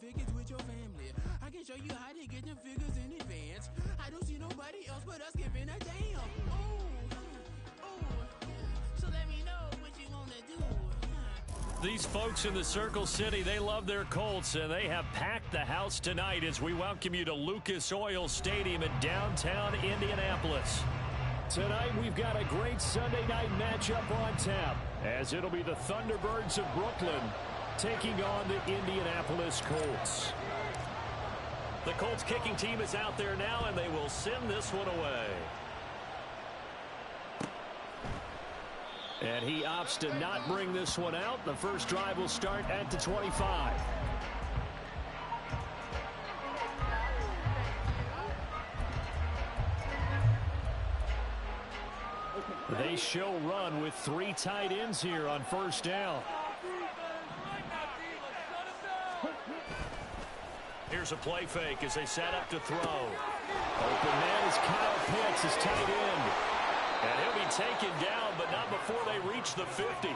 figures with your family. I can show you how to get them figures in advance. I don't see nobody else but us giving a damn. So let me know what you want to do. These folks in the Circle City, they love their Colts, and they have packed the house tonight as we welcome you to Lucas Oil Stadium in downtown Indianapolis. Tonight, we've got a great Sunday night matchup on tap, as it'll be the Thunderbirds of Brooklyn taking on the Indianapolis Colts. The Colts kicking team is out there now, and they will send this one away. And he opts to not bring this one out. The first drive will start at the 25. They show run with 3 tight ends here on first down. Here's a play fake as they set up to throw. Open man is Kyle Pitts, his tight end. And he'll be taken down, but not before they reach the 50.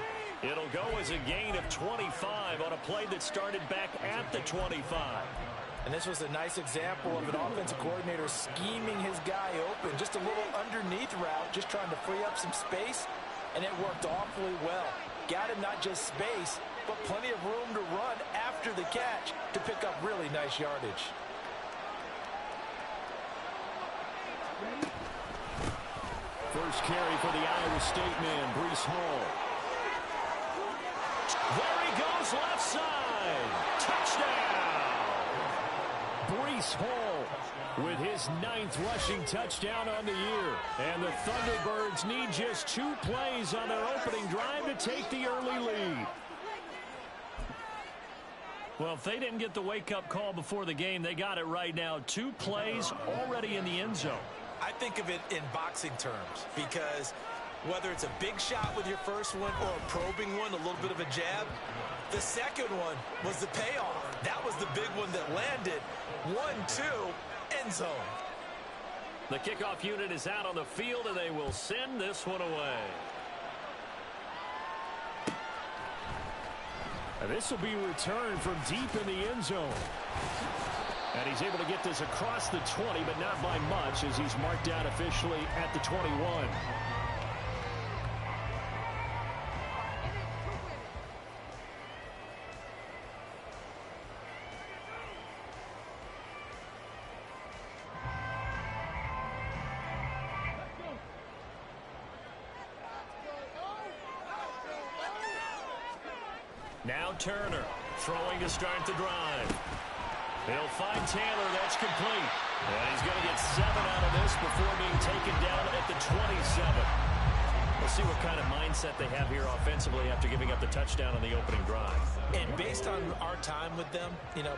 It'll go as a gain of 25 on a play that started back at the 25. And this was a nice example of an offensive coordinator scheming his guy open. Just a little underneath route, just trying to free up some space, and it worked awfully well. Got him not just space, but plenty of room to run after the catch to pick up really nice yardage. First carry for the Iowa State man, Breece Hall. There he goes, left side. Touchdown! Breece Hall with his 9th rushing touchdown on the year. And the Thunderbirds need just 2 plays on their opening drive to take the early lead. Well, if they didn't get the wake-up call before the game, they got it right now. 2 plays already in the end zone. I think of it in boxing terms, because whether it's a big shot with your first one or a probing one, a little bit of a jab, the second one was the payoff. That was the big one that landed. 1-2, end zone. The kickoff unit is out on the field, and they will send this one away. And this will be returned from deep in the end zone. And he's able to get this across the 20, but not by much, as he's marked out officially at the 21. Now Turner throwing to start the drive. He'll find Taylor. That's complete. And he's going to get 7 out of this before being taken down at the 27. We'll see what kind of mindset they have here offensively after giving up the touchdown on the opening drive. And based on our time with them,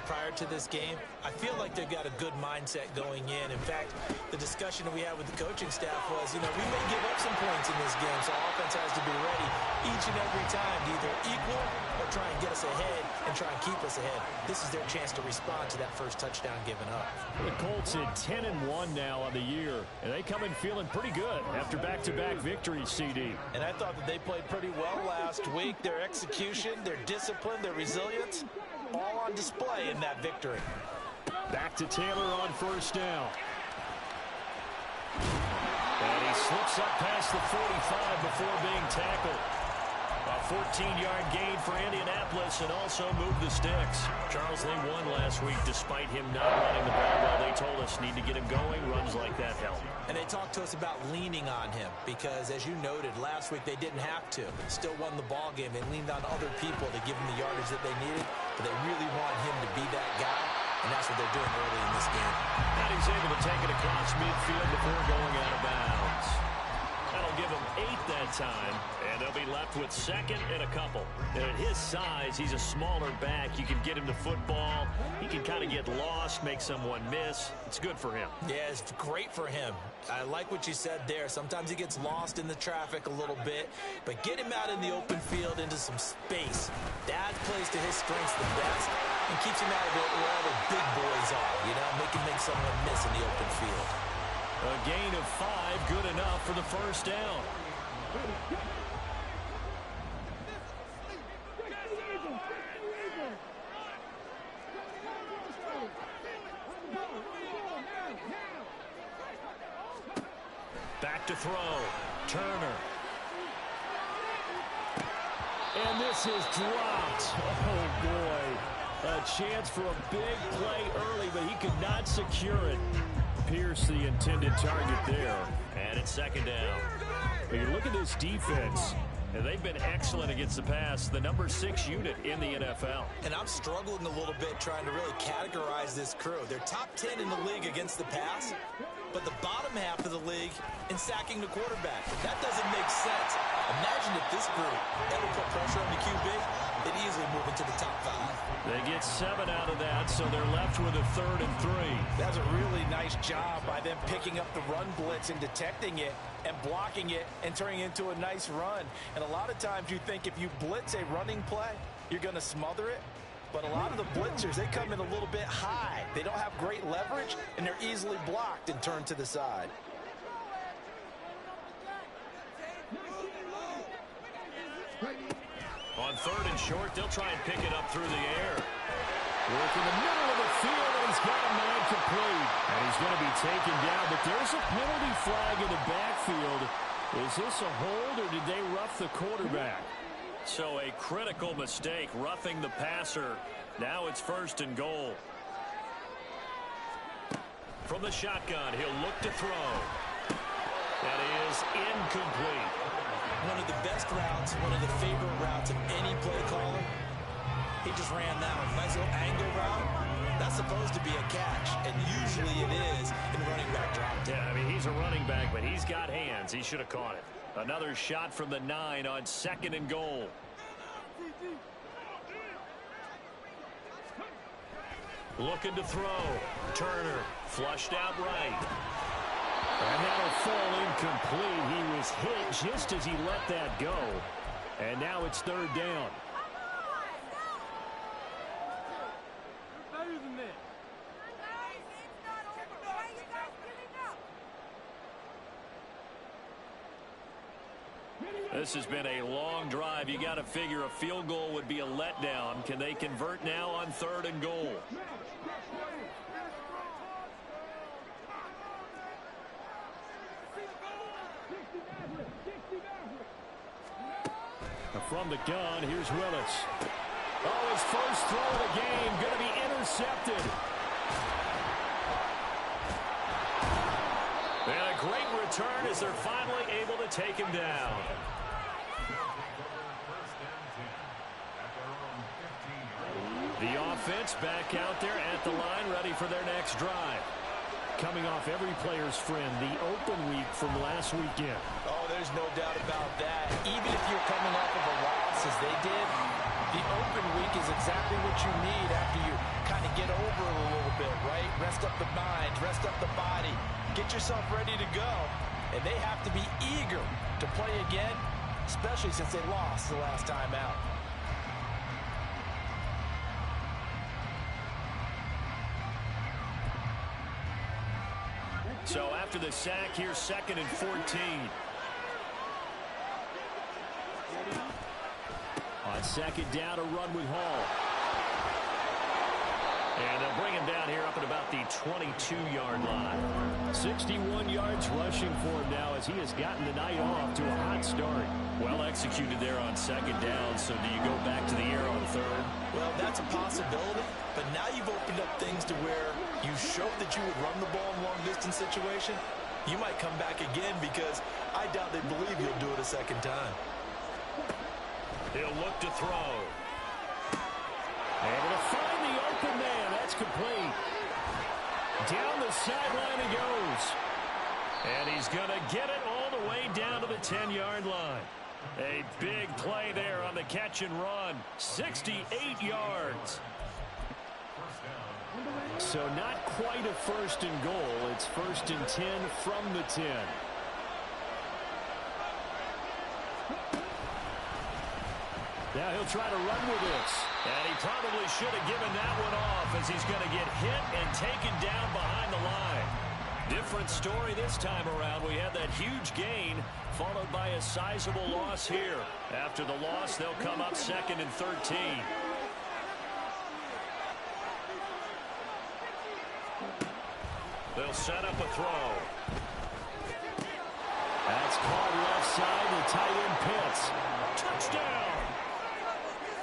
prior to this game, I feel like they've got a good mindset going in. In fact, the discussion that we had with the coaching staff was, we may give up some points in this game, so offense has to be ready each and every time to either equal or try and get us ahead and try and keep us ahead. This is their chance to respond to that first touchdown given up. The Colts at 10-1 now on the year, and they come in feeling pretty good after back-to-back victories, CD. And I thought that they played pretty well last week. Their execution, their discipline, their resilience, all on display in that victory. Back to Taylor on first down. And he slips up past the 45 before being tackled. A 14-yard gain for Indianapolis, and also moved the sticks. Charles, they won last week despite him not running the ball well. They told us need to get him going. Runs like that help. And they talked to us about leaning on him because, as you noted, last week they didn't have to. Still won the ball game. They leaned on other people to give them the yardage that they needed, but they really want him to be that guy, and that's what they're doing early in this game. And he's able to take it across midfield before going out of bounds. That'll give him 8 that time, and they'll be left with 2nd and a couple. And at his size, he's a smaller back. You can get him to football. He can kind of get lost, make someone miss. It's good for him. Yeah, it's great for him. I like what you said there. Sometimes he gets lost in the traffic a little bit, but get him out in the open field into some space. That plays to his strengths the best and keeps him out of it where all the big boys are, make someone miss in the open field. A gain of 5, good enough for the first down. throw. Turner. And this is dropped. Oh, boy. A chance for a big play early, but he could not secure it. Pierce the intended target there. And it's second down. But you look at this defense, and they've been excellent against the pass, the number 6 unit in the NFL. And I'm struggling a little bit trying to really categorize this crew. They're top 10 in the league against the pass, but the bottom half of the league in sacking the quarterback. That doesn't make sense. Imagine if this group ever put pressure on the QB, they'd easily move into the top 5. They get 7 out of that, so they're left with a 3rd and 3. That's a really nice job by them picking up the run blitz and detecting it and blocking it and turning it into a nice run. And a lot of times you think if you blitz a running play, you're going to smother it. But a lot of the blitzers, they come in a little bit high. They don't have great leverage, and they're easily blocked and turned to the side. On 3rd and short, they'll try and pick it up through the air. Work in the middle of the field, and he's got a man complete. And he's going to be taken down, but there's a penalty flag in the backfield. Is this a hold, or did they rough the quarterback? So a critical mistake, roughing the passer. Now it's 1st and goal. From the shotgun, he'll look to throw. That is incomplete. One of the best routes, one of the favorite routes of any play caller. He just ran that one. Nice little angle route. That's supposed to be a catch, and usually it is in running back drop. Yeah, I mean, he's a running back, but he's got hands. He should have caught it. Another shot from the 9 on 2nd and goal. Looking to throw. Turner flushed out right. And that'll fall incomplete. He was hit just as he let that go. And now it's 3rd down. This has been a long drive. You got to figure a field goal would be a letdown. Can they convert now on 3rd and goal? From the gun, here's Willis. Oh, his first throw of the game going to be intercepted. And a great return as they're finally able to take him down. The offense back out there at the line, ready for their next drive. Coming off every player's friend, the open week from last weekend. Oh, there's no doubt about that. Even if you're coming off of a loss as they did, the open week is exactly what you need after you kind of get over it a little bit, right? Rest up the mind, rest up the body, get yourself ready to go. And they have to be eager to play again, especially since they lost the last time out. So after the sack, here's 2nd and 14. On 2nd down, a run with Hall. And they'll bring him down here up at about the 22-yard line. 61 yards rushing for him now as he has gotten the night off to a hot start. Well executed there on 2nd down, so do you go back to the air on 3rd? Well, that's a possibility, but now you've opened up things to where you showed that you would run the ball in long-distance situation. You might come back again because I doubt they believe you'll do it a 2nd time. He'll look to throw. Able to find the open man. That's complete. Down the sideline he goes. And he's going to get it all the way down to the 10-yard line. A big play there on the catch and run. 68 yards. So not quite a 1st and goal. It's 1st and 10 from the 10. Now he'll try to run with this. And he probably should have given that one off as he's going to get hit and taken down behind the line. Different story this time around. We had that huge gain followed by a sizable loss here. After the loss, they'll come up 2nd and 13. They'll set up a throw. That's caught left side to tight end Pitts. Touchdown!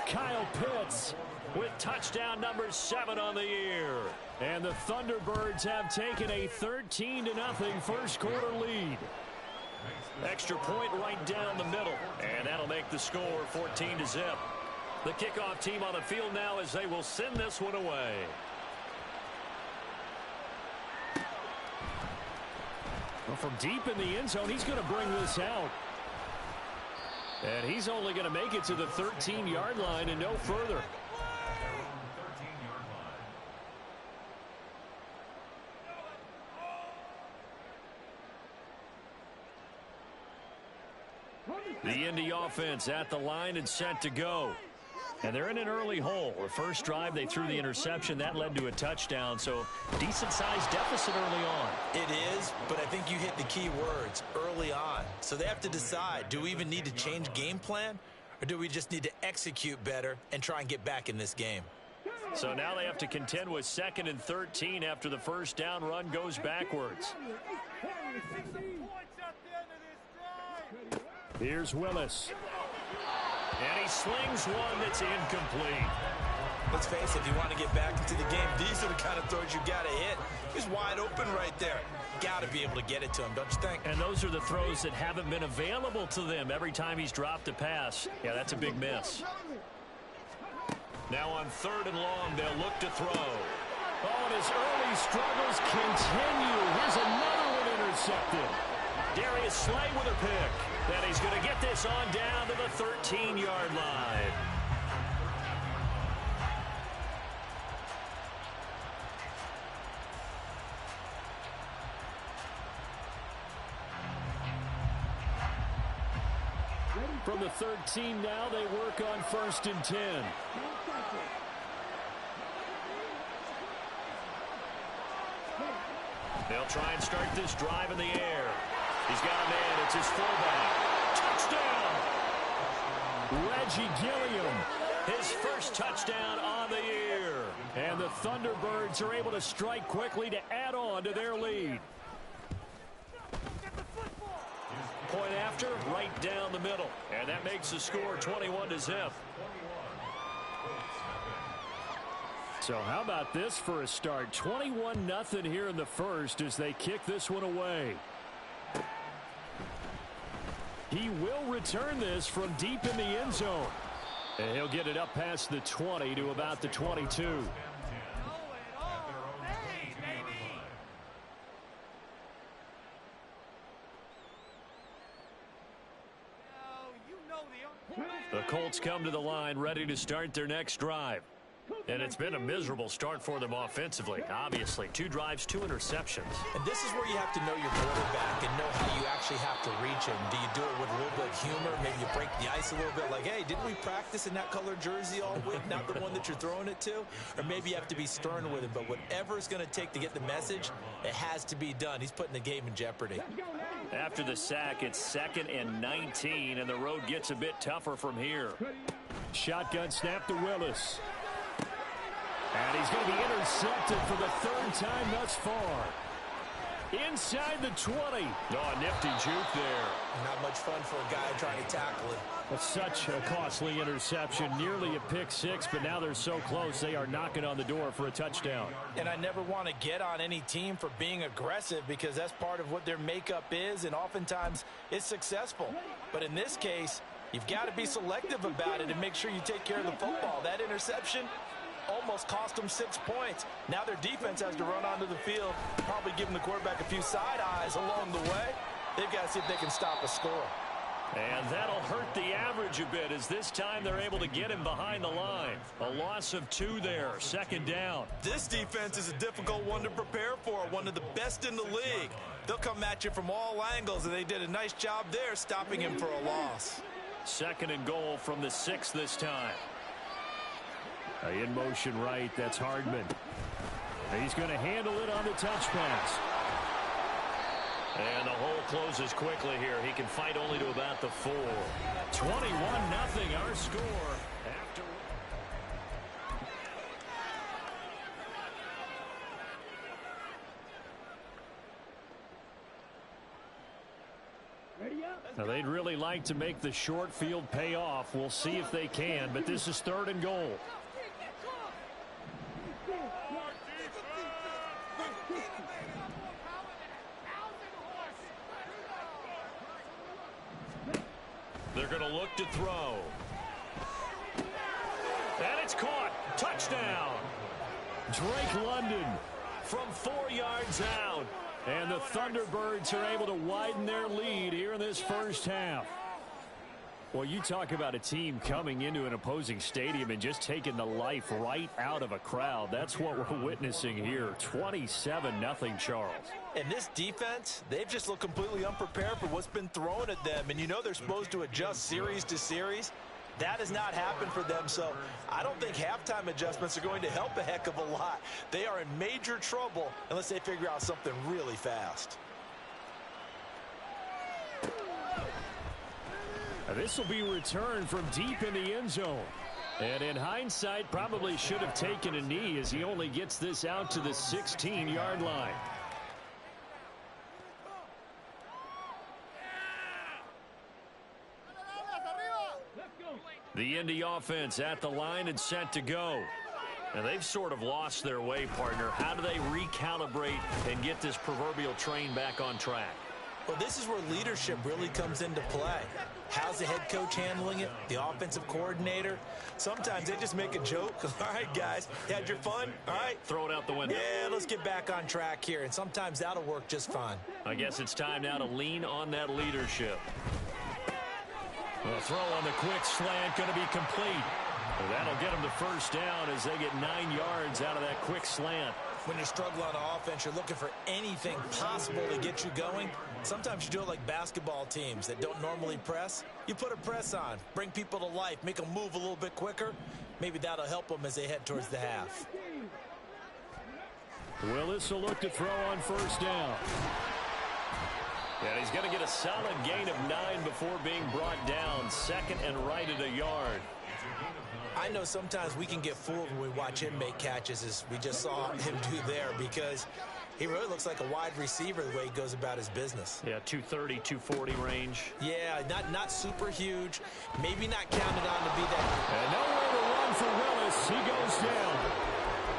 Kyle Pitts with touchdown number 7 on the year. And the Thunderbirds have taken a 13-0 first quarter lead. Extra point right down the middle. And that'll make the score 14-0. The kickoff team on the field now as they will send this one away. Well, from deep in the end zone, he's going to bring this out. And he's only going to make it to the 13-yard line and no further. The Indy offense at the line and set to go. And they're in an early hole. The first drive, they threw the interception. That led to a touchdown, so decent-sized deficit early on. It is, but I think you hit the key words, early on. So they have to decide, do we even need to change game plan, or do we just need to execute better and try and get back in this game? So now they have to contend with 2nd and 13 after the first down run goes backwards. Here's Willis. And he slings one that's incomplete. Let's face it, if you want to get back into the game, these are the kind of throws you got to hit. He's wide open right there. Got to be able to get it to him, don't you think? And those are the throws that haven't been available to them every time he's dropped a pass. Yeah, that's a big miss. Now on 3rd and long, they'll look to throw. Oh, and his early struggles continue. Here's another one intercepted. Darius Slay with a pick. Then he's going to get this on down to the 13-yard line. From the 13 now, they work on 1st and 10. They'll try and start this drive in the air. He's got a man. It's his fullback. Touchdown! Reggie Gilliam, his first touchdown on the year. And the Thunderbirds are able to strike quickly to add on to their lead. Point after, right down the middle. And that makes the score 21-0. So how about this for a start? 21-0 here in the first as they kick this one away. He will return this from deep in the end zone. And he'll get it up past the 20 to about the 22. The Colts come to the line ready to start their next drive. And it's been a miserable start for them offensively, obviously. 2 drives, 2 interceptions. And this is where you have to know your quarterback and know how you actually have to reach him. Do you do it with a little bit of humor? Maybe you break the ice a little bit like, hey, didn't we practice in that color jersey all week, not the one that you're throwing it to? Or maybe you have to be stern with him. But whatever it's going to take to get the message, it has to be done. He's putting the game in jeopardy. After the sack, it's 2nd and 19, and the road gets a bit tougher from here. Shotgun snap to Willis. And he's going to be intercepted for the 3rd time thus far. Inside the 20. Oh, a nifty juke there. Not much fun for a guy trying to tackle it. That's such a costly interception. Nearly a pick 6, but now they're so close they are knocking on the door for a touchdown. And I never want to get on any team for being aggressive because that's part of what their makeup is, and oftentimes it's successful. But in this case, you've got to be selective about it and make sure you take care of the football. That interception almost cost them 6 points. Now their defense has to run onto the field, probably giving the quarterback a few side eyes along the way. They've got to see if they can stop a score. And that'll hurt the average a bit as this time they're able to get him behind the line. A loss of 2 there, 2nd down. This defense is a difficult one to prepare for, one of the best in the league. They'll come at you from all angles, and they did a nice job there stopping him for a loss. 2nd and goal from the 6 this time. In motion right, that's Hardman. He's going to handle it on the touch pass. And the hole closes quickly here. He can fight only to about the 4. 21-0 our score. After Now, they'd really like to make the short field pay off. We'll see if they can, but this is 3rd and goal. They're going to look to throw. And it's caught. Touchdown. Drake London from 4 yards out. And the Thunderbirds are able to widen their lead here in this first half. Well, you talk about a team coming into an opposing stadium and just taking the life right out of a crowd. That's what we're witnessing here. 27-0, Charles. And this defense, they've just looked completely unprepared for what's been thrown at them. And you know they're supposed to adjust series to series. That has not happened for them, so I don't think halftime adjustments are going to help a heck of a lot. They are in major trouble unless they figure out something really fast. Now, this will be returned from deep in the end zone. And in hindsight, probably should have taken a knee as he only gets this out to the 16-yard line. The Indy offense at the line and set to go. And they've sort of lost their way, partner. How do they recalibrate and get this proverbial train back on track? Well, this is where leadership really comes into play. How's the head coach handling it? The offensive coordinator? Sometimes they just make a joke. All right, guys, you had your fun? All right. Throw it out the window. Yeah, let's get back on track here. And sometimes that'll work just fine. I guess it's time now to lean on that leadership. The throw on the quick slant going to be complete. That'll get them the first down as they get 9 yards out of that quick slant. When you're struggling on offense, you're looking for anything possible to get you going. Sometimes you do it like basketball teams that don't normally press. You put a press on, bring people to life, make them move a little bit quicker. Maybe that'll help them as they head towards the half. Willis will look to throw on first down. And he's going to get a solid gain of 9 before being brought down. 2nd and right at a yard. I know sometimes we can get fooled when we watch him make catches, as we just saw him do there, because he really looks like a wide receiver the way he goes about his business. Yeah, 230, 240 range. Yeah, not super huge. Maybe not counted on to be that. And nowhere to run for Willis. He goes down.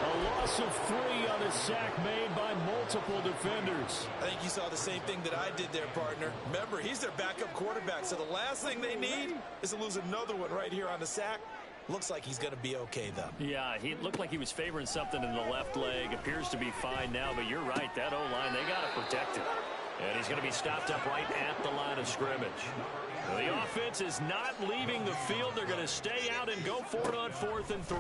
A loss of 3 on a sack made by multiple defenders. I think you saw the same thing that I did there, partner. Remember, he's their backup quarterback, so the last thing they need is to lose another one right here on the sack. Looks like he's going to be okay, though. Yeah, he looked like he was favoring something in the left leg. Appears to be fine now, but you're right. That O-line, they got to protect him. And he's going to be stopped up right at the line of scrimmage. Now, the offense is not leaving the field. They're going to stay out and go for it on 4th and 3.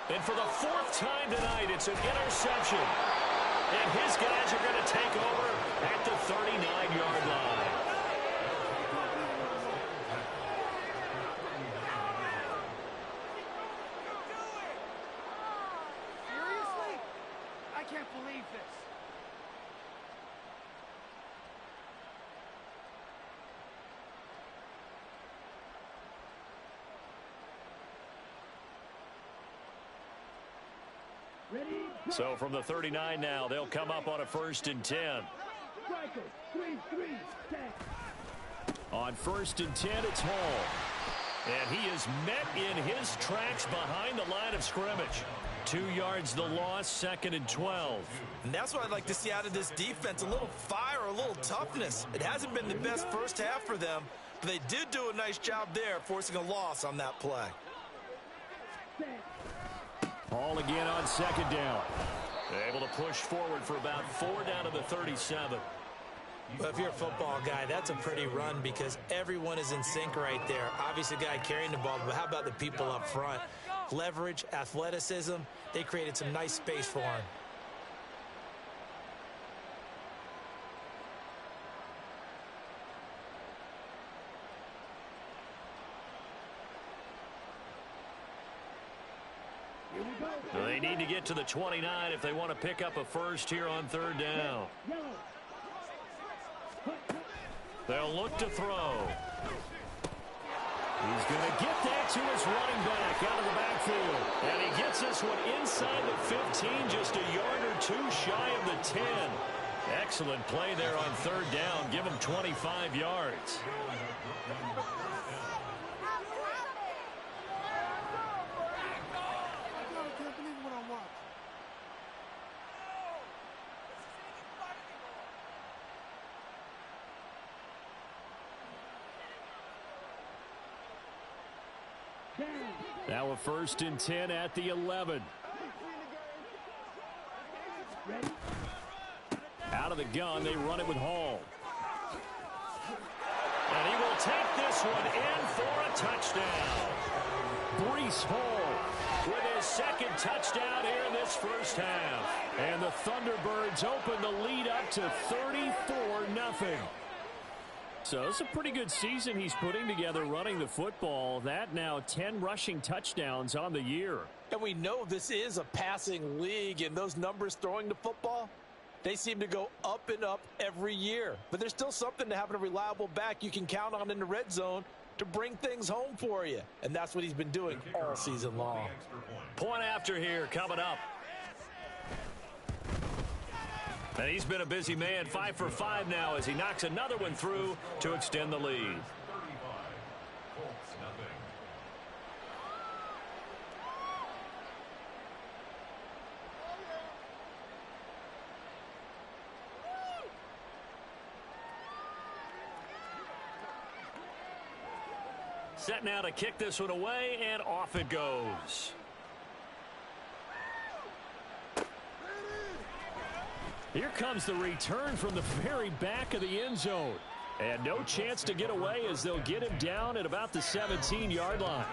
And for the 4th time tonight, it's an interception. And his guys are going to take over at the 39-yard line. So from the 39 now, they'll come up on a 1st and 10. On 1st and 10, it's Hall. And he is met in his tracks behind the line of scrimmage. 2 yards the loss, 2nd and 12. And that's what I'd like to see out of this defense, a little fire, a little toughness. It hasn't been the best first half for them, but they did do a nice job there, forcing a loss on that play. Hall again on 2nd down. Able to push forward for about 4 down to the 37. Well, if you're a football guy, that's a pretty run because everyone is in sync right there. Obviously, the guy carrying the ball, but how about the people up front? Leverage, athleticism, they created some nice space for him. They need to get to the 29 if they want to pick up a first here on 3rd down. They'll look to throw. He's going to get that to his running back out of the backfield. And he gets this one inside the 15, just a yard or 2 shy of the 10. Excellent play there on third down. Give him 25 yards. Now a 1st and 10 at the 11. Out of the gun, they run it with Hall. And he will take this one in for a touchdown. Breece Hall with his 2nd touchdown here in this first half. And the Thunderbirds open the lead up to 34-0. So it's a pretty good season he's putting together running the football. That now 10 rushing touchdowns on the year. And we know this is a passing league, and those numbers throwing the football, they seem to go up and up every year. But there's still something to having a reliable back you can count on in the red zone to bring things home for you. And that's what he's been doing all season long. Point after here coming up. And he's been a busy man, 5 for 5 now as he knocks another one through to extend the lead. Set now to kick this one away, and off it goes. Here comes the return from the very back of the end zone. And no chance to get away as they'll get him down at about the 17-yard line.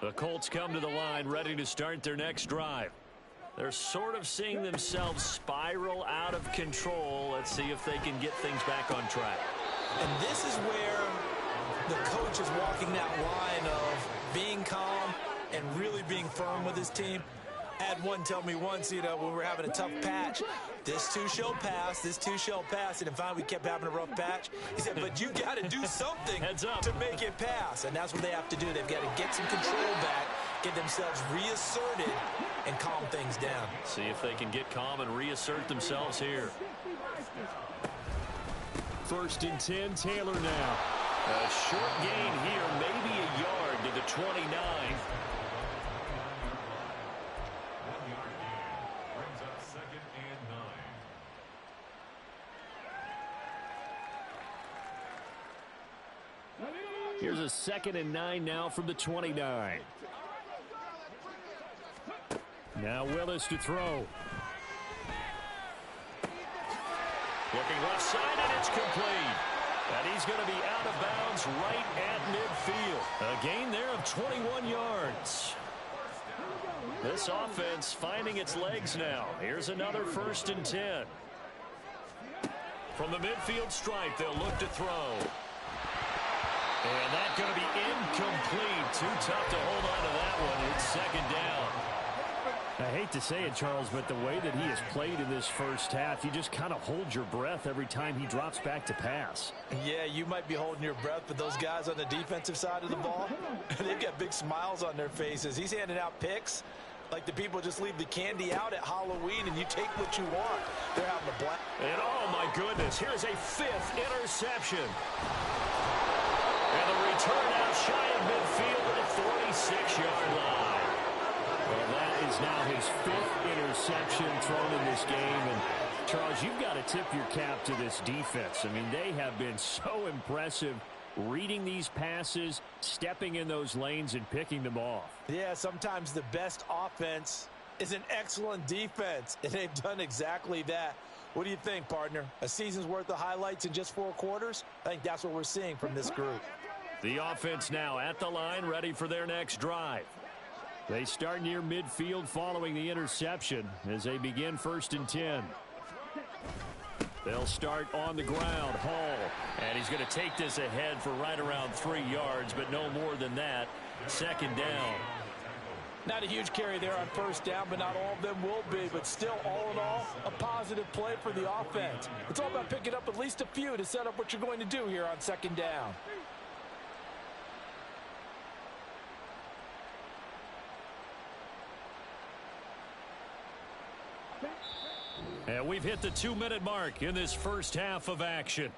The Colts come to the line ready to start their next drive. They're sort of seeing themselves spiral out of control. Let's see if they can get things back on track. And this is where the coach is walking that line of being calm and really being firm with his team. I had one tell me once, when we were having a tough patch, this too shall pass, this too shall pass. And finally we kept having a rough patch. He said, but you got to do something to make it pass. And that's what they have to do. They've got to get some control back, get themselves reasserted, and calm things down. See if they can get calm and reassert themselves here. 1st and 10, Taylor now. A short gain here, maybe a yard to the 29. Here's a 2nd and 9 now from the 29. Now Willis to throw. Looking left side, and it's complete. And he's going to be out of bounds right at midfield. A gain there of 21 yards. This offense finding its legs now. Here's another 1st and 10. From the midfield stripe, they'll look to throw. And that's going to be incomplete. Too tough to hold on to that one. It's 2nd down. I hate to say it, Charles, but the way that he has played in this first half, you just kind of hold your breath every time he drops back to pass. Yeah, you might be holding your breath, but those guys on the defensive side of the ball, they've got big smiles on their faces. He's handing out picks like the people just leave the candy out at Halloween and you take what you want. They're having a blast. And oh my goodness, here's a 5th interception. And the return out shy of midfield at the 46-yard line. Well, that is now his 5th interception thrown in this game. And, Charles, you've got to tip your cap to this defense. I mean, they have been so impressive reading these passes, stepping in those lanes, and picking them off. Yeah, sometimes the best offense is an excellent defense, and they've done exactly that. What do you think, partner? A season's worth of highlights in just 4 quarters? I think that's what we're seeing from this group. The offense now at the line, ready for their next drive. They start near midfield following the interception as they begin 1st and 10. They'll start on the ground. Hall. And he's going to take this ahead for right around 3 yards, but no more than that. 2nd down. Not a huge carry there on 1st down, but not all of them will be. But still, all in all, a positive play for the offense. It's all about picking up at least a few to set up what you're going to do here on 2nd down. And we've hit the 2-minute mark in this first half of action.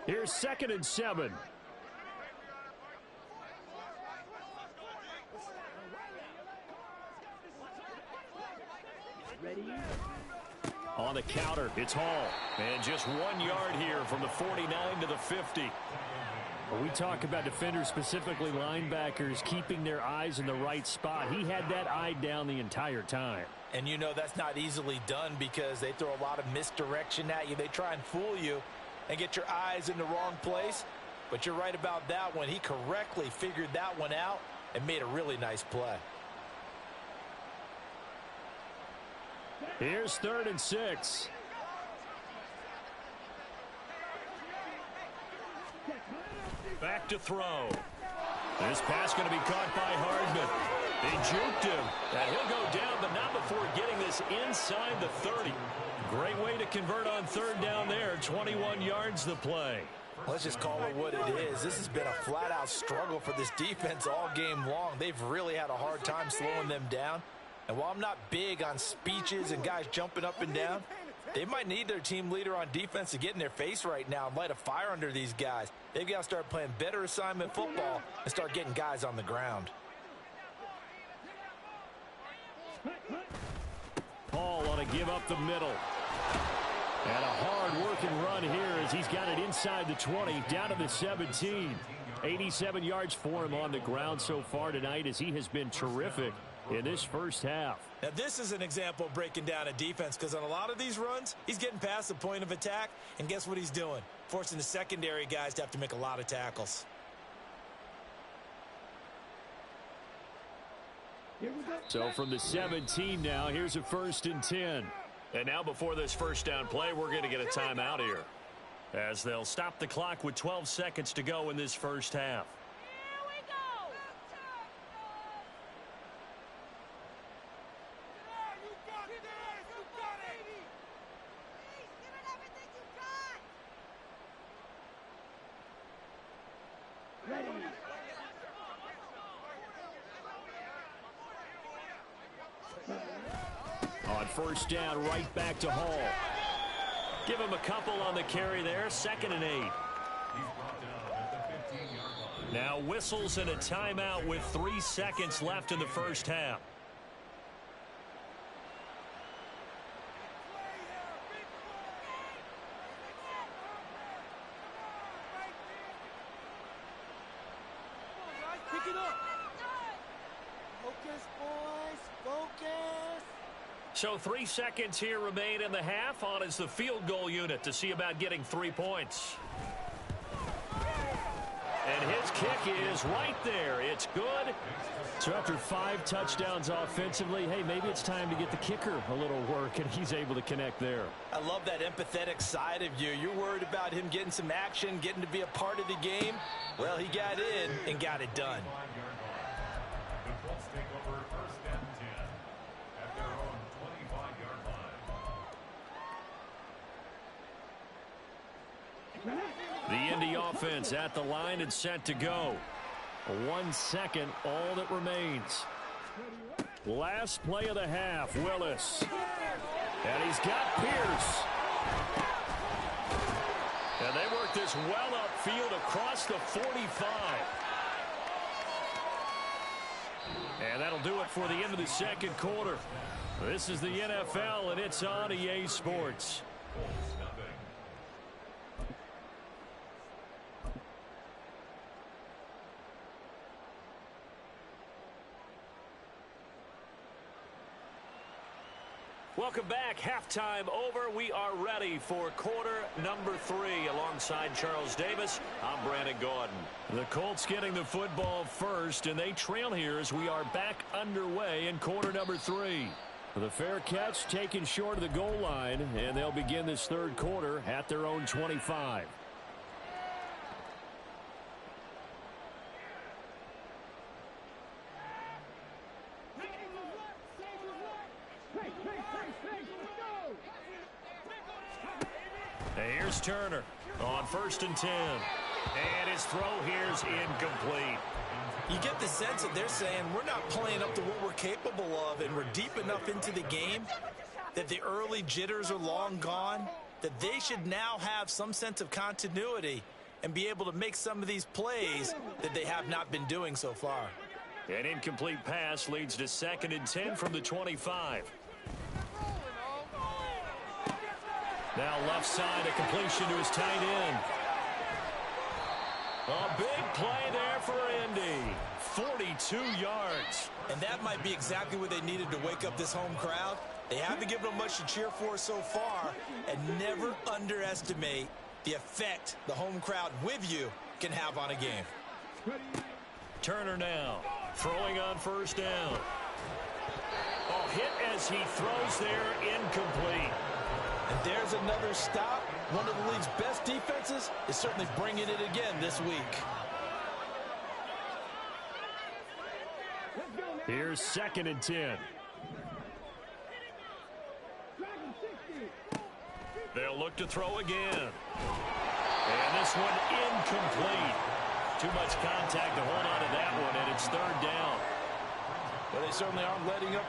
Here's 2nd and 7. On the counter, it's Hall. And just 1 yard here from the 49 to the 50. When we talk about defenders, specifically linebackers, keeping their eyes in the right spot, he had that eye down the entire time. And you know that's not easily done because they throw a lot of misdirection at you. They try and fool you and get your eyes in the wrong place. But you're right about that one. He correctly figured that one out and made a really nice play. Here's 3rd and 6. Back to throw. This pass going to be caught by Hardman. They juked him. And he'll go down, but not before getting this inside the 30. Great way to convert on 3rd down there. 21 yards the play. Let's just call it what it is. This has been a flat-out struggle for this defense all game long. They've really had a hard time slowing them down. And while I'm not big on speeches and guys jumping up and down, they might need their team leader on defense to get in their face right now and light a fire under these guys. They've got to start playing better assignment football and start getting guys on the ground. Paul on a give up the middle. And a hard-working run here as he's got it inside the 20, down to the 17. 87 yards for him on the ground so far tonight as he has been terrific in this first half. Now, this is an example of breaking down a defense because on a lot of these runs, he's getting past the point of attack, and guess what he's doing? Forcing the secondary guys to have to make a lot of tackles. So from the 17 now, here's a 1st and 10. And now before this first down play, we're going to get a timeout here, as they'll stop the clock with 12 seconds to go in this first half. Here we go. You got this. You got it. Please, give it everything you got. Ready. On 1st down, right back to Hall. Give him a couple on the carry there. 2nd and 8. Now whistles and a timeout with 3 seconds left in the first half. Pick it up. Focus, boys. Focus. So 3 seconds here remain in the half. On is the field goal unit to see about getting 3 points. And his kick is right there. It's good. So after 5 touchdowns offensively, hey, maybe it's time to get the kicker a little work, and he's able to connect there. I love that empathetic side of you. You're worried about him getting some action, getting to be a part of the game. Well, he got in and got it done. The Indy offense at the line and set to go. 1 second, all that remains. Last play of the half, Willis. And he's got Pierce. And they work this well upfield across the 45. And that'll do it for the end of the second quarter. This is the NFL, and it's on EA Sports. Welcome back. Halftime over. We are ready for quarter number 3. Alongside Charles Davis, I'm Brandon Gordon. The Colts getting the football first, and they trail here as we are back underway in quarter number 3. The fair catch taken short of the goal line, and they'll begin this third quarter at their own 25. Here's Turner on 1st and 10. And his throw here's incomplete. You get the sense that they're saying we're not playing up to what we're capable of, and we're deep enough into the game that the early jitters are long gone, that they should now have some sense of continuity and be able to make some of these plays that they have not been doing so far. An incomplete pass leads to 2nd and 10 from the 25. Now left side, a completion to his tight end. A big play there for Indy. 42 yards. And that might be exactly what they needed to wake up this home crowd. They haven't given them much to cheer for so far, and never underestimate the effect the home crowd with you can have on a game. Turner now, throwing on 1st down. Oh, hit as he throws there, incomplete. And there's another stop. One of the league's best defenses is certainly bringing it again this week. Here's 2nd and 10. They'll look to throw again. And this one incomplete. Too much contact to hold on to that one, and it's 3rd down. Well, they certainly aren't letting up.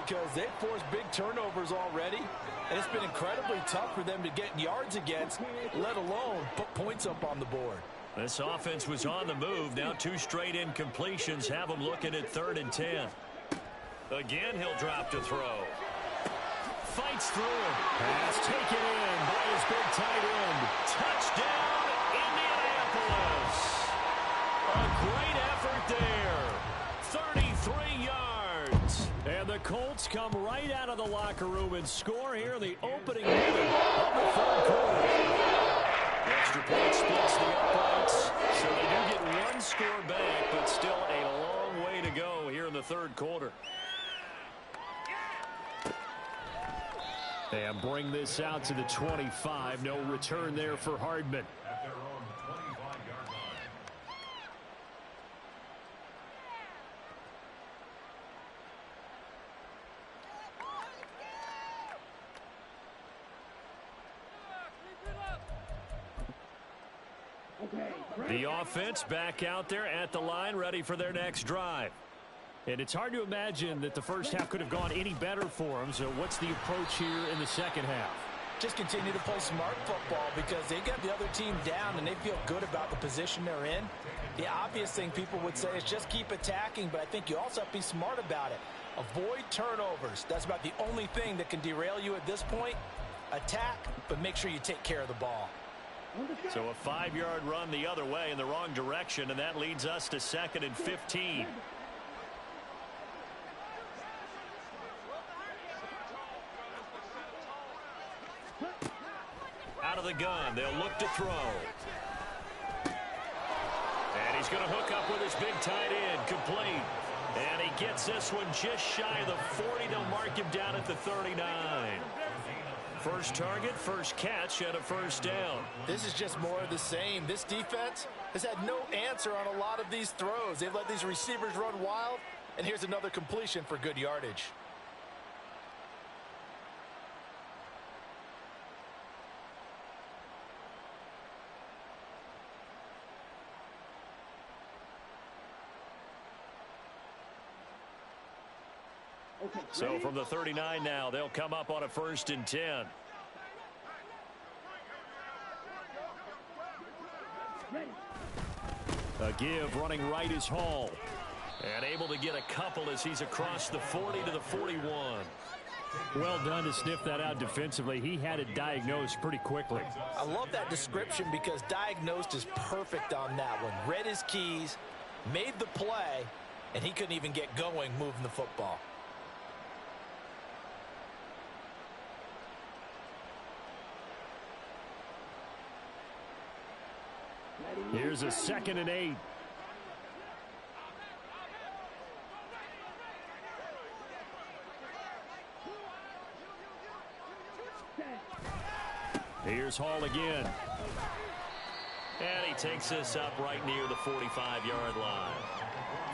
Because they've forced big turnovers already, and it's been incredibly tough for them to get yards against, let alone put points up on the board. This offense was on the move. Now 2 straight incompletions have them looking at 3rd and 10. Again, he'll drop to throw. Fights through it. Pass taken in by his big tight end. Touchdown, Indianapolis. A great effort there. 33 yards. And the Colts come right out of the locker room and score here in the opening minute of the 3rd quarter. The extra point splits the uprights, so they do get 1 score back, but still a long way to go here in the 3rd quarter. And bring this out to the 25. No return there for Hardman. The offense back out there at the line, ready for their next drive. And it's hard to imagine that the first half could have gone any better for them. So what's the approach here in the second half? Just continue to play smart football because they got the other team down and they feel good about the position they're in. The obvious thing people would say is just keep attacking, but I think you also have to be smart about it. Avoid turnovers. That's about the only thing that can derail you at this point. Attack, but make sure you take care of the ball. So a 5-yard run the other way in the wrong direction, and that leads us to 2nd and 15. Out of the gun, they'll look to throw. And he's going to hook up with his big tight end, complete. And he gets this one just shy of the 40. They'll mark him down at the 39. First target, first catch, and a 1st down. This is just more of the same. This defense has had no answer on a lot of these throws. They've let these receivers run wild, and here's another completion for good yardage. So from the 39 now, they'll come up on a 1st and 10. A give running right is Hall. And able to get a couple as he's across the 40 to the 41. Well done to sniff that out defensively. He had it diagnosed pretty quickly. I love that description because diagnosed is perfect on that one. Read his keys, made the play, and he couldn't even get going moving the football. Here's a 2nd and 8. Here's Hall again. And he takes this up right near the 45-yard line.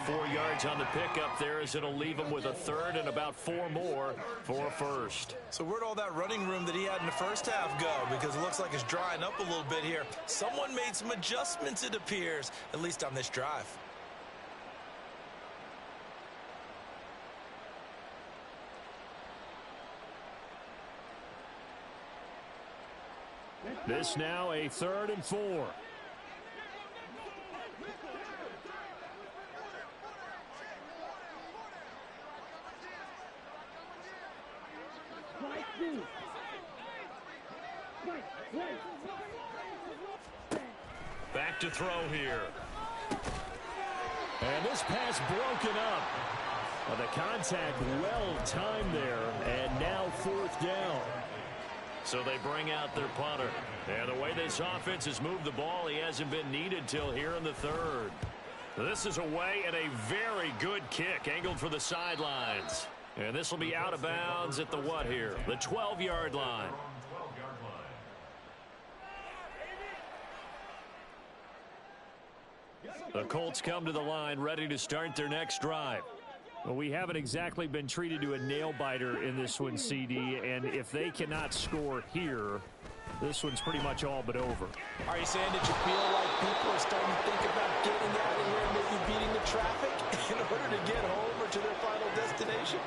4 yards on the pickup there as it'll leave him with a 3rd and about 4 more for a 1st. So where'd all that running room that he had in the first half go? Because it looks like it's drying up a little bit here. Someone made some adjustments, it appears, at least on this drive. This now a 3rd and 4. Back to throw here. And this pass broken up. Well, the contact well timed there, and now 4th down. So they bring out their punter. And the way this offense has moved the ball, he hasn't been needed till here in the 3rd. This is away and a very good kick angled for the sidelines. And this will be out of bounds at the what here? The 12-yard line. The Colts come to the line ready to start their next drive. Well, we haven't exactly been treated to a nail-biter in this one, CD, and if they cannot score here, this one's pretty much all but over. Are you saying that you feel like people are starting to think about getting out of here and maybe beating the traffic in order to get home or to their final destination?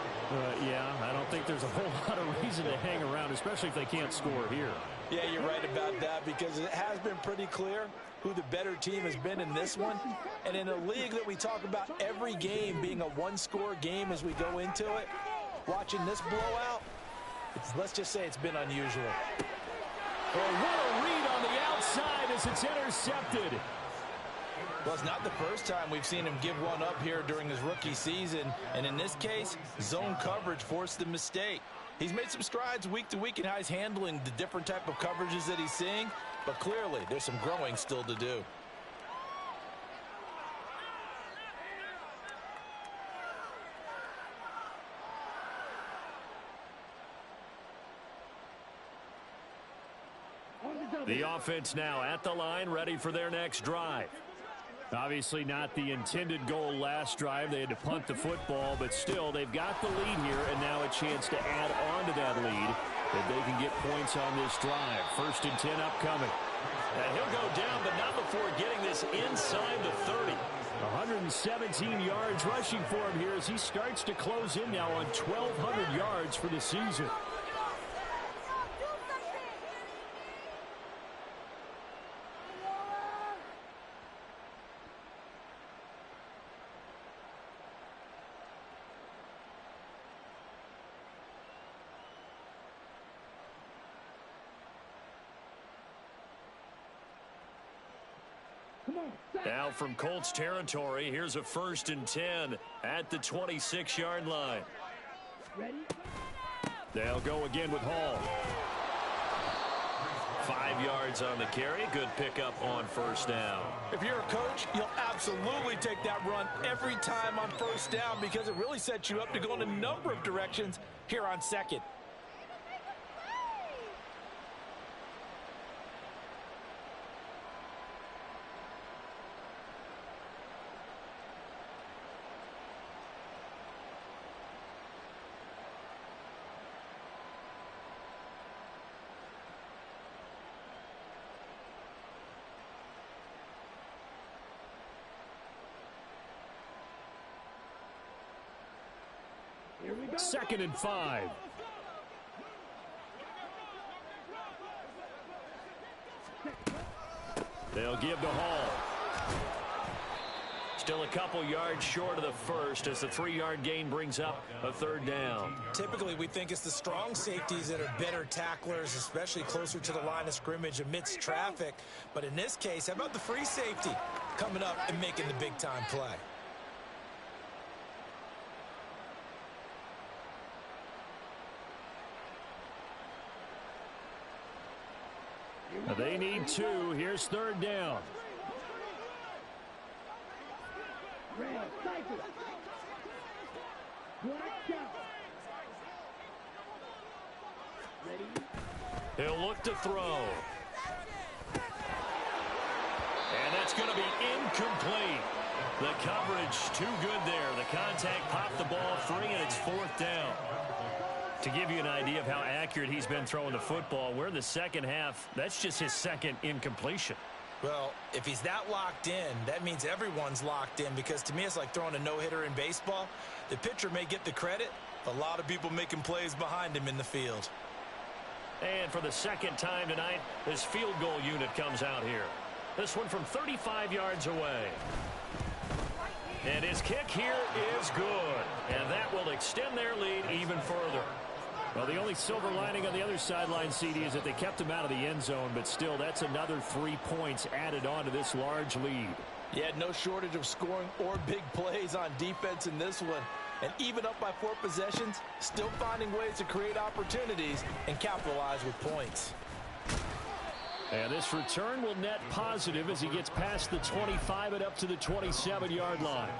Yeah, I don't think there's a whole lot of reason to hang around, especially if they can't score here. Yeah, you're right about that, because it has been pretty clear who the better team has been in this one. And in a league that we talk about every game being a one-score game as we go into it, watching this blowout, let's just say it's been unusual. Oh, what a read on the outside as it's intercepted. Well, it's not the first time we've seen him give one up here during his rookie season. And in this case, zone coverage forced the mistake. He's made some strides week to week in how he's handling the different type of coverages that he's seeing. But clearly, there's some growing still to do. The offense now at the line, ready for their next drive. Obviously not the intended goal last drive. They had to punt the football, but still, they've got the lead here, and now a chance to add on to that lead if they can get points on this drive. 1st and 10 upcoming. And he'll go down, but not before getting this inside the 30. 117 yards rushing for him here as he starts to close in now on 1,200 yards for the season. Now from Colts territory, here's a 1st and 10 at the 26-yard line. They'll go again with Hall. 5 yards on the carry. Good pickup on 1st down. If you're a coach, you'll absolutely take that run every time on 1st down because it really sets you up to go in a number of directions here on 2nd. Here we go. 2nd and 5. They'll give to Hall. Still a couple yards short of the 1st as the 3-yard gain brings up a 3rd down. Typically, we think it's the strong safeties that are better tacklers, especially closer to the line of scrimmage amidst traffic. But in this case, how about the free safety coming up and making the big-time play? They need 2. Here's 3rd down. He'll look to throw. And that's going to be incomplete. The coverage too good there. The contact popped the ball free, and it's 4th down. To give you an idea of how accurate he's been throwing the football, we're in the second half. That's just his 2nd incompletion. Well, if he's that locked in, that means everyone's locked in, because to me it's like throwing a no-hitter in baseball. The pitcher may get the credit, a lot of people making plays behind him in the field. And for the 2nd time tonight, this field goal unit comes out here. This one from 35 yards away. And his kick here is good. And that will extend their lead even further. Well, the only silver lining on the other sideline, CD, is that they kept him out of the end zone, but still, that's another 3 points added on to this large lead. Yeah, no shortage of scoring or big plays on defense in this one. And even up by 4 possessions, still finding ways to create opportunities and capitalize with points. And this return will net positive as he gets past the 25 and up to the 27-yard line.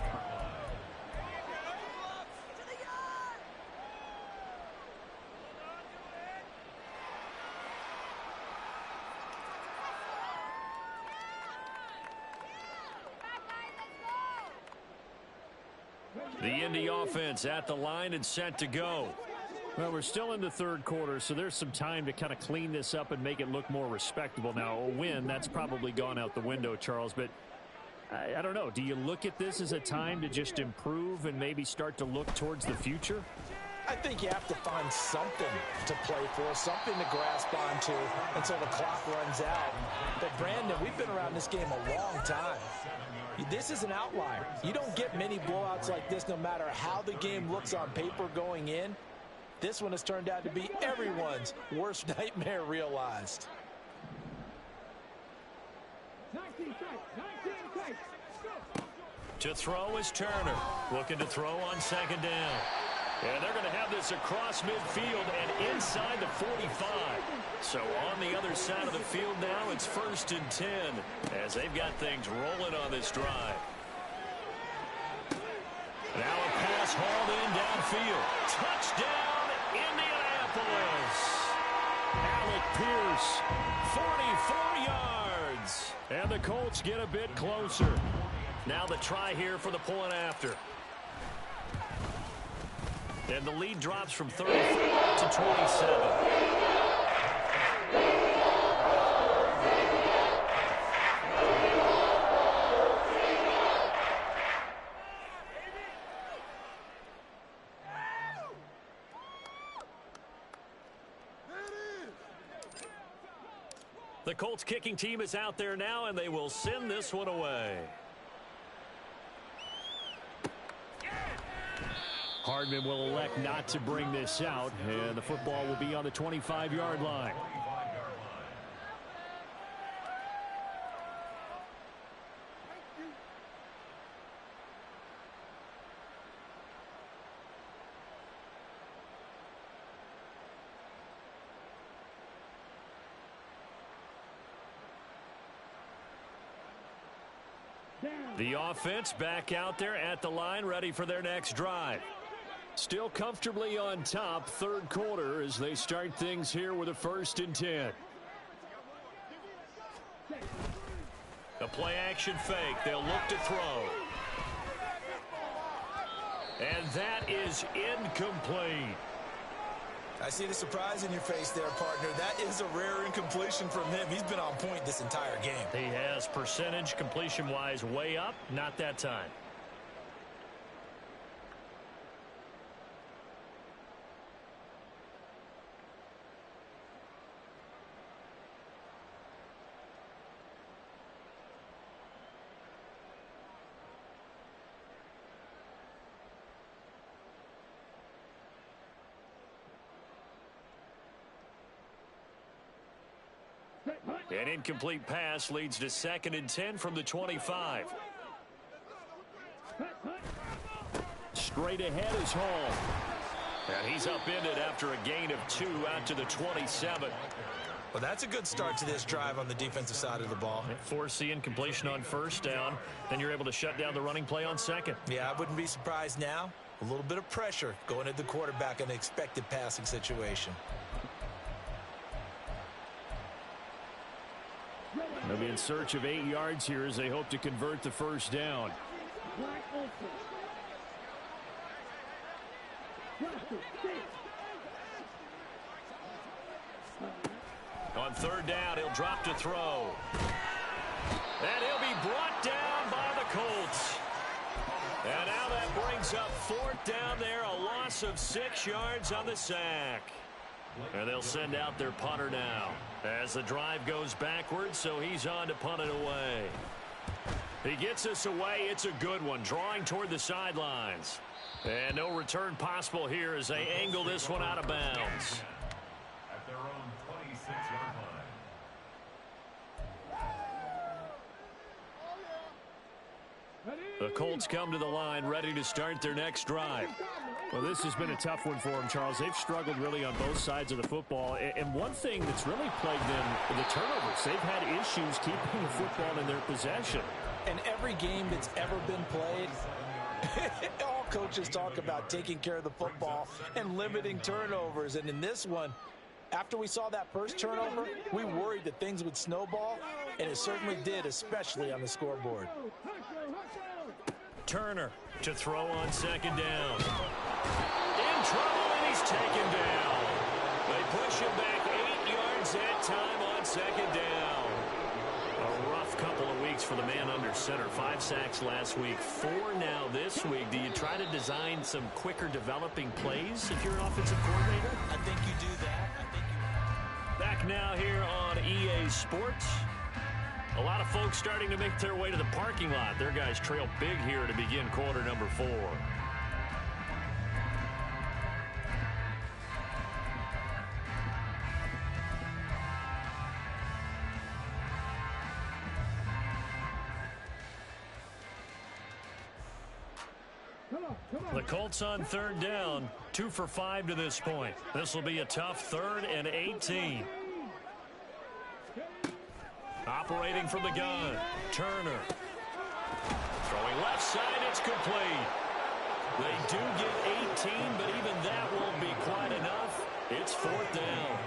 The Indy offense at the line and set to go. Well, we're still in the 3rd quarter, so there's some time to kind of clean this up and make it look more respectable. Now, a win, that's probably gone out the window, Charles, but I don't know. Do you look at this as a time to just improve and maybe start to look towards the future? I think you have to find something to play for, something to grasp onto until the clock runs out. But, Brandon, we've been around this game a long time. This is an outlier. You don't get many blowouts like this no matter how the game looks on paper going in. This one has turned out to be everyone's worst nightmare realized. 19 strikes. Go. To throw is Turner. Looking to throw on 2nd down. And they're going to have this across midfield and inside the 45. So on the other side of the field now, it's 1st and 10 as they've got things rolling on this drive. Now a pass hauled in downfield. Touchdown, Indianapolis. Alec Pierce, 44 yards. And the Colts get a bit closer. Now the try here for the point after. And the lead drops from 34 to 27. The Colts kicking team is out there now, and they will send this one away. Hardman will elect not to bring this out, and the football will be on the 25-yard line. The offense back out there at the line, ready for their next drive. Still comfortably on top, 3rd quarter, as they start things here with a 1st and 10. A play-action fake. They'll look to throw. And that is incomplete. I see the surprise in your face there, partner. That is a rare incompletion from him. He's been on point this entire game. He has percentage completion-wise way up. Not that time. An incomplete pass leads to 2nd and 10 from the 25. Straight ahead is Hall. And he's upended after a gain of 2 out to the 27. Well, that's a good start to this drive on the defensive side of the ball. Force the incompletion on first down. Then you're able to shut down the running play on second. Yeah, I wouldn't be surprised now. A little bit of pressure going at the quarterback in an expected passing situation. They'll be in search of 8 yards here as they hope to convert the first down. On third down, he'll drop to throw. And he'll be brought down by the Colts. And now that brings up fourth down there, a loss of 6 yards on the sack. And they'll send out their punter now as the drive goes backwards, so he's on to punt it away. He gets us away. It's a good one, drawing toward the sidelines. And no return possible here as they angle this one out of bounds. At their own 26-yard line. The Colts come to the line ready to start their next drive. Well, this has been a tough one for them, Charles. They've struggled really on both sides of the football. And one thing that's really plagued them, the turnovers. They've had issues keeping the football in their possession. And every game that's ever been played, all coaches talk about taking care of the football and limiting turnovers. And in this one, after we saw that first turnover, we worried that things would snowball, and it certainly did, especially on the scoreboard. Turner to throw on second down. In trouble, and he's taken down. They push him back 8 yards that time on second down. A rough couple of weeks for the man under center. 5 sacks last week, 4 now this week. Do you try to design some quicker developing plays if you're an offensive coordinator? I think you do that. Back now here on EA Sports. A lot of folks starting to make their way to the parking lot. Their guys trail big here to begin quarter number 4. The Colts on third down, 2 for 5 to this point. This will be a tough 3rd and 18. Operating from the gun, Turner. Throwing left side, it's complete. They do get 18, but even that won't be quite enough. It's 4th down.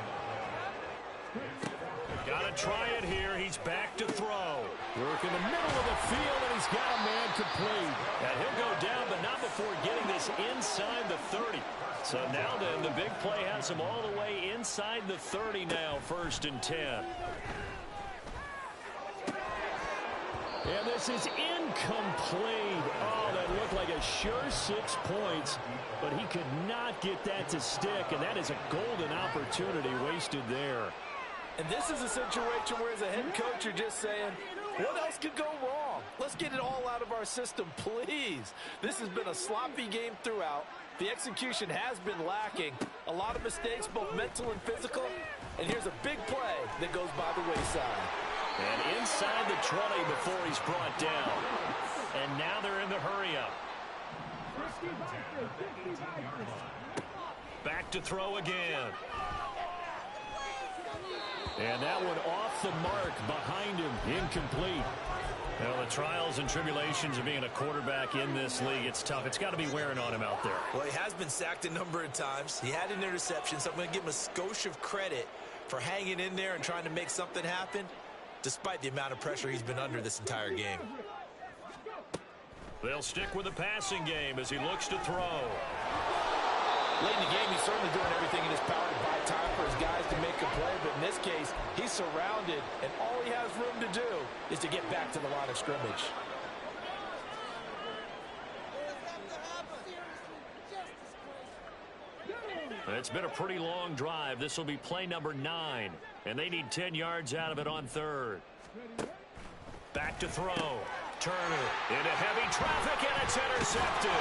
Got to try it here. He's back to throw. Work in the middle of the field, and he's got a man complete. And he'll go down, but not before getting this inside the 30. So now then, the big play has him all the way inside the 30 now, 1st and 10. And this is incomplete. Oh, that looked like a sure 6 points, but he could not get that to stick, and that is a golden opportunity wasted there. And this is a situation where, as a head coach, you're just saying, what else could go wrong? Let's get it all out of our system, please. This has been a sloppy game throughout. The execution has been lacking. A lot of mistakes, both mental and physical. And here's a big play that goes by the wayside. And inside the 20 before he's brought down. And now they're in the hurry-up. Back to throw again. And that one off the mark behind him, incomplete. Well, the trials and tribulations of being a quarterback in this league, it's tough. It's got to be wearing on him out there. Well, he has been sacked a number of times. He had an interception, so I'm going to give him a skosh of credit for hanging in there and trying to make something happen, despite the amount of pressure he's been under this entire game. They'll stick with the passing game as he looks to throw. Late in the game, he's certainly doing everything in his power to buy time for his guys to make a play. But in this case, he's surrounded, and all he has room to do is to get back to the line of scrimmage. It's been a pretty long drive. This will be play number 9, and they need 10 yards out of it on 3rd. Back to throw. Turner into heavy traffic, and it's intercepted.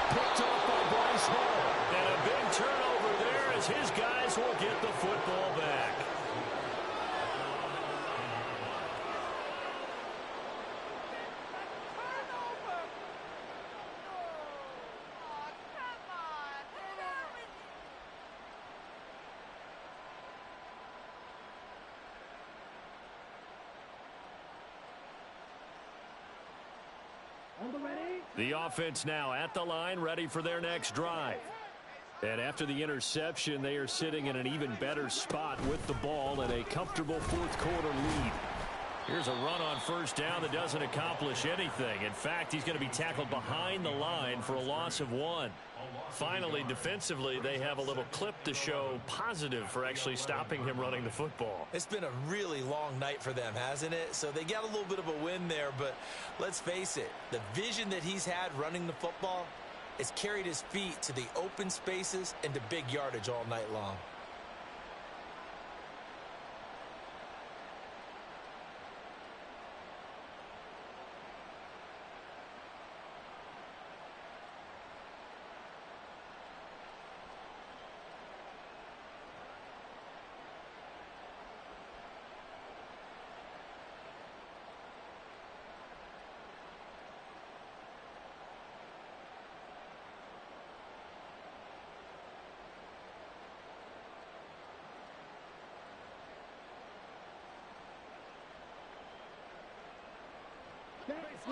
Picked off by Bryce Hall. And a big turnover there as his guys will get the football back. The offense now at the line, ready for their next drive. And after the interception, they are sitting in an even better spot with the ball and a comfortable fourth quarter lead. Here's a run on first down that doesn't accomplish anything. In fact, he's going to be tackled behind the line for a loss of 1. Finally, defensively, they have a little clip to show positive for actually stopping him running the football. It's been a really long night for them, hasn't it? So they got a little bit of a win there, but let's face it, the vision that he's had running the football has carried his feet to the open spaces and to big yardage all night long.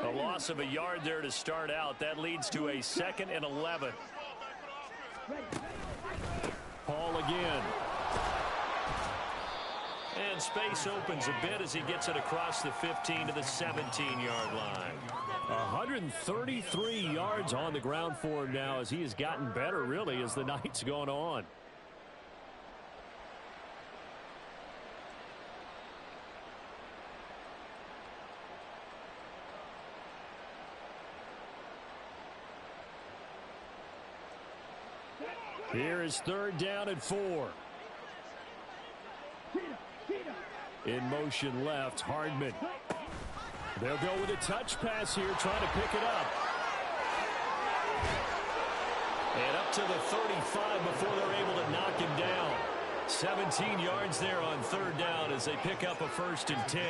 A loss of a yard there to start out. That leads to a 2nd and 11. Paul again. And space opens a bit as he gets it across the 15 to the 17-yard line. 133 yards on the ground for him now as he has gotten better, really, as the night's gone on. Here is 3rd down and 4. In motion left, Hardman. They'll go with a touch pass here, trying to pick it up. And up to the 35 before they're able to knock him down. 17 yards there on 3rd down as they pick up a 1st and 10.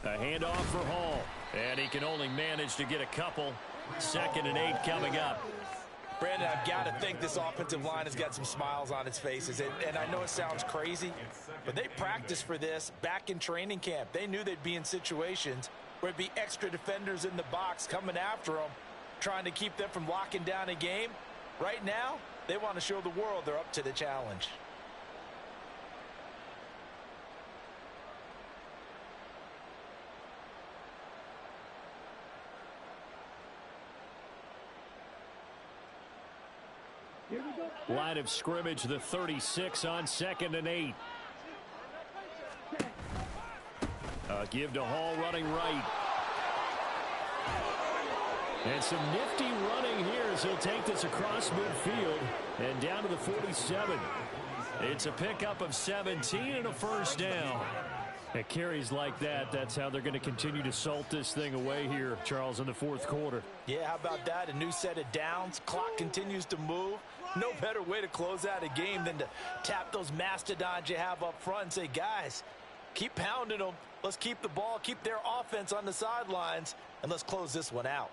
A handoff for Hall. And he can only manage to get a couple. 2nd and 8 coming up. Brandon, I've got to think this offensive line has got some smiles on its faces. And I know it sounds crazy, but they practiced for this back in training camp. They knew they'd be in situations where it'd be extra defenders in the box coming after them, trying to keep them from locking down a game. Right now, they want to show the world they're up to the challenge. Line of scrimmage, the 36 on 2nd and 8. Give to Hall running right. And some nifty running here as he'll take this across midfield and down to the 47. It's a pickup of 17 and a 1st down. At carries like that, that's how they're going to continue to salt this thing away here, Charles, in the 4th quarter. Yeah, how about that? A new set of downs. Clock continues to move. No better way to close out a game than to tap those mastodons you have up front and say, guys, keep pounding them. Let's keep the ball, keep their offense on the sidelines, and let's close this one out.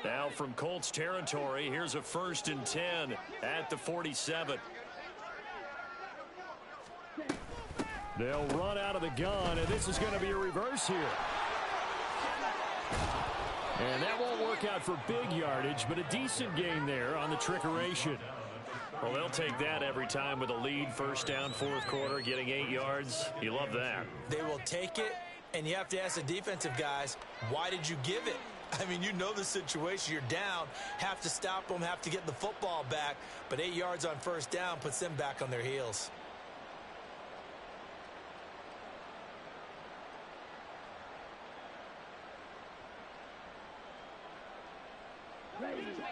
Now from Colts territory, here's a 1st and 10 at the 47. They'll run out of the gun, and this is going to be a reverse here. And that won't work out for big yardage, but a decent gain there on the trickeration. Well, they'll take that every time with a lead. 1st down, 4th quarter, getting 8 yards. You love that. They will take it, and you have to ask the defensive guys, why did you give it? I mean, you know the situation. You're down, have to stop them, have to get the football back, but 8 yards on 1st down puts them back on their heels.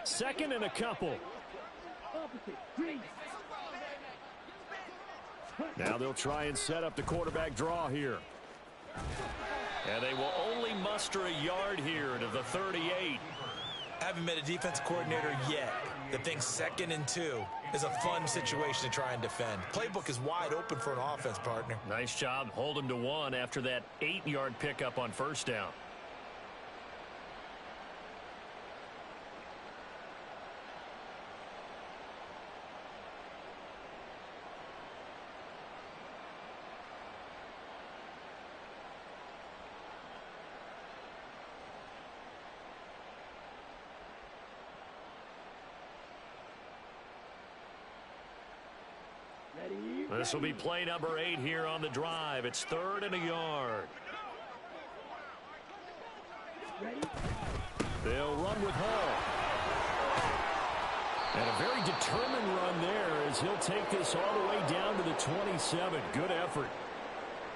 Second and a couple. Now they'll try and set up the quarterback draw here. And they will only muster a yard here to the 38. haven't met a defensive coordinator yet that thinks 2nd and 2 is a fun situation to try and defend. Playbook is wide open for an offense, partner. Nice job. Hold him to 1 after that 8-yard pickup on first down. This will be play number 8 here on the drive. It's 3rd and a yard. They'll run with Hall. And a very determined run there as he'll take this all the way down to the 27. Good effort.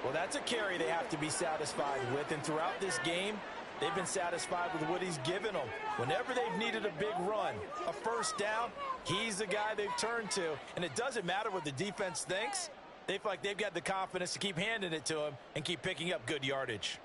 Well, that's a carry they have to be satisfied with. And throughout this game, they've been satisfied with what he's given them. Whenever they've needed a big run, a first down, he's the guy they've turned to. And it doesn't matter what the defense thinks. They feel like they've got the confidence to keep handing it to him and keep picking up good yardage.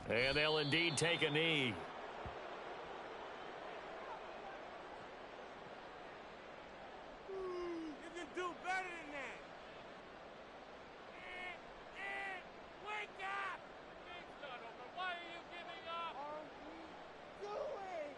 And they'll indeed take a knee. You can do better than that. Wake up! Game's not over. Why are you giving up? Are we doing?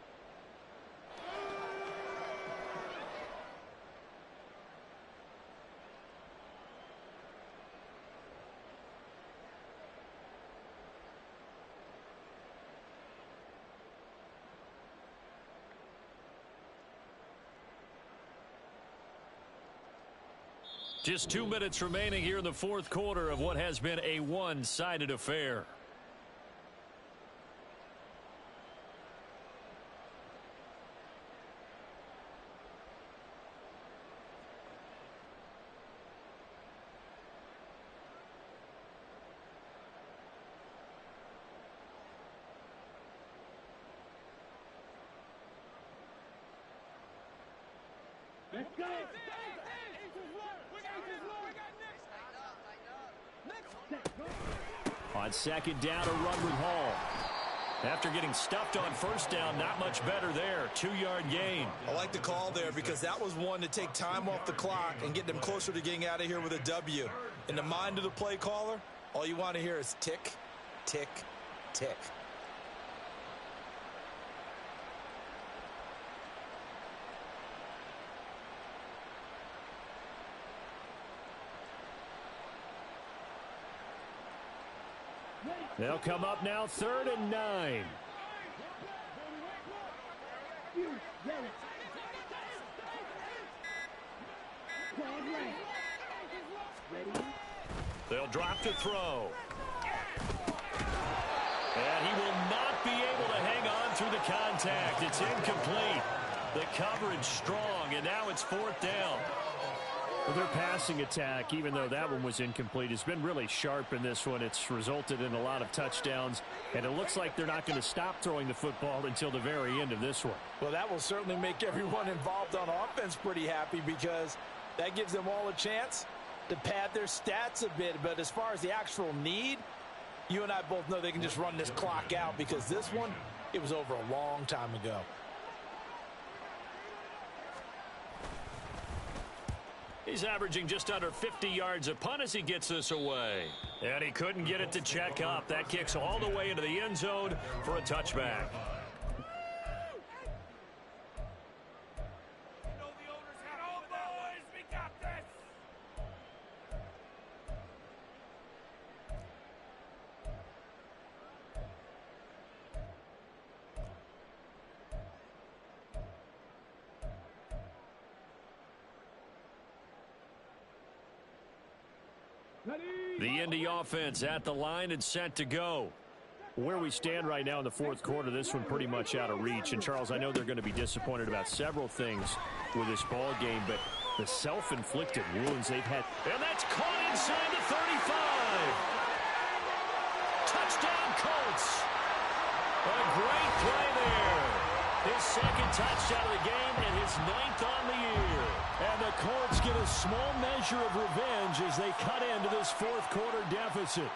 Just 2 minutes remaining here in the 4th quarter of what has been a one-sided affair. Let's go! On 2nd down, a run with Hall. After getting stuffed on first down, not much better there. 2-yard gain. I like the call there because that was one to take time off the clock and get them closer to getting out of here with a W. In the mind of the play caller, all you want to hear is tick, tick, tick. They'll come up now, 3rd and 9. They'll drop to throw. And he will not be able to hang on through the contact. It's incomplete. The coverage strong, and now it's 4th down. Well, their passing attack, even though that one was incomplete, has been really sharp in this one. It's resulted in a lot of touchdowns, and it looks like they're not going to stop throwing the football until the very end of this one. Well, that will certainly make everyone involved on offense pretty happy because that gives them all a chance to pad their stats a bit. But as far as the actual need, you and I both know they can just run this clock out because this one, it was over a long time ago. He's averaging just under 50 yards a punt as he gets this away. And he couldn't get it to check up. That kicks all the way into the end zone for a touchback. The Indy offense at the line and set to go. Where we stand right now in the fourth quarter, this one pretty much out of reach. And, Charles, I know they're going to be disappointed about several things with this ball game, but the self-inflicted wounds they've had. And that's caught inside the 35. Touchdown, Colts. A great play there. His second touchdown of the game and his 9th on the year. And the Colts get a small measure of revenge as they cut into this fourth quarter deficit.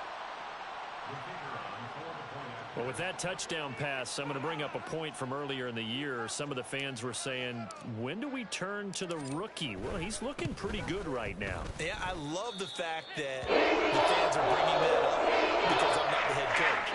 Well, with that touchdown pass, I'm going to bring up a point from earlier in the year. Some of the fans were saying, when do we turn to the rookie? Well, he's looking pretty good right now. Yeah, I love the fact that the fans are bringing that up because I'm not the head coach.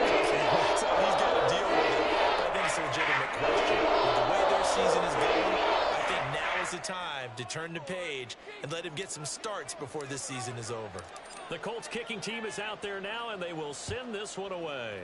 So he's got to deal with it. But I think it's a legitimate question. With the way their season is going, I think now is the time to turn the page and let him get some starts before this season is over. The Colts kicking team is out there now, and they will send this one away.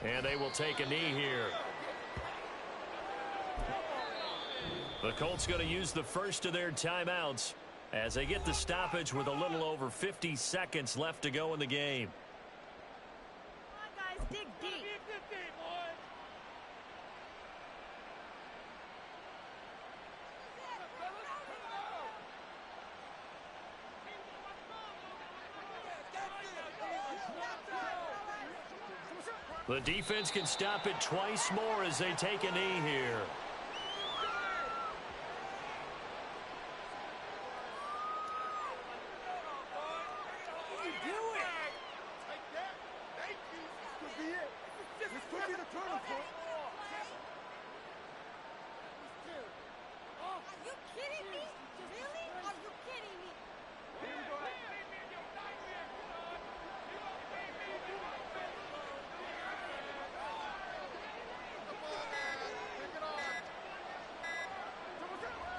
And they will take a knee here. The Colts going to use the first of their timeouts as they get the stoppage with a little over 50 seconds left to go in the game. Come on, guys, dig deep. The defense can stop it twice more as they take a knee here.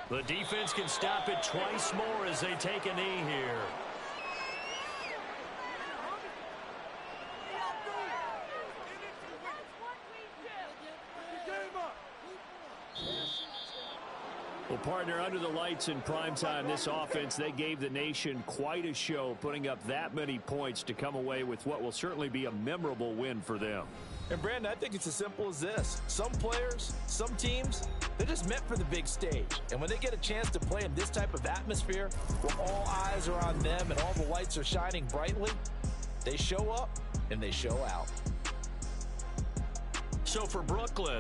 The defense can stop it twice more as they take a knee here. Well, partner, under the lights in primetime, this offense, they gave the nation quite a show, putting up that many points to come away with what will certainly be a memorable win for them. And, Brandon, I think it's as simple as this. Some players, some teams, they're just meant for the big stage. And when they get a chance to play in this type of atmosphere where all eyes are on them and all the lights are shining brightly, they show up and they show out. So for Brooklyn,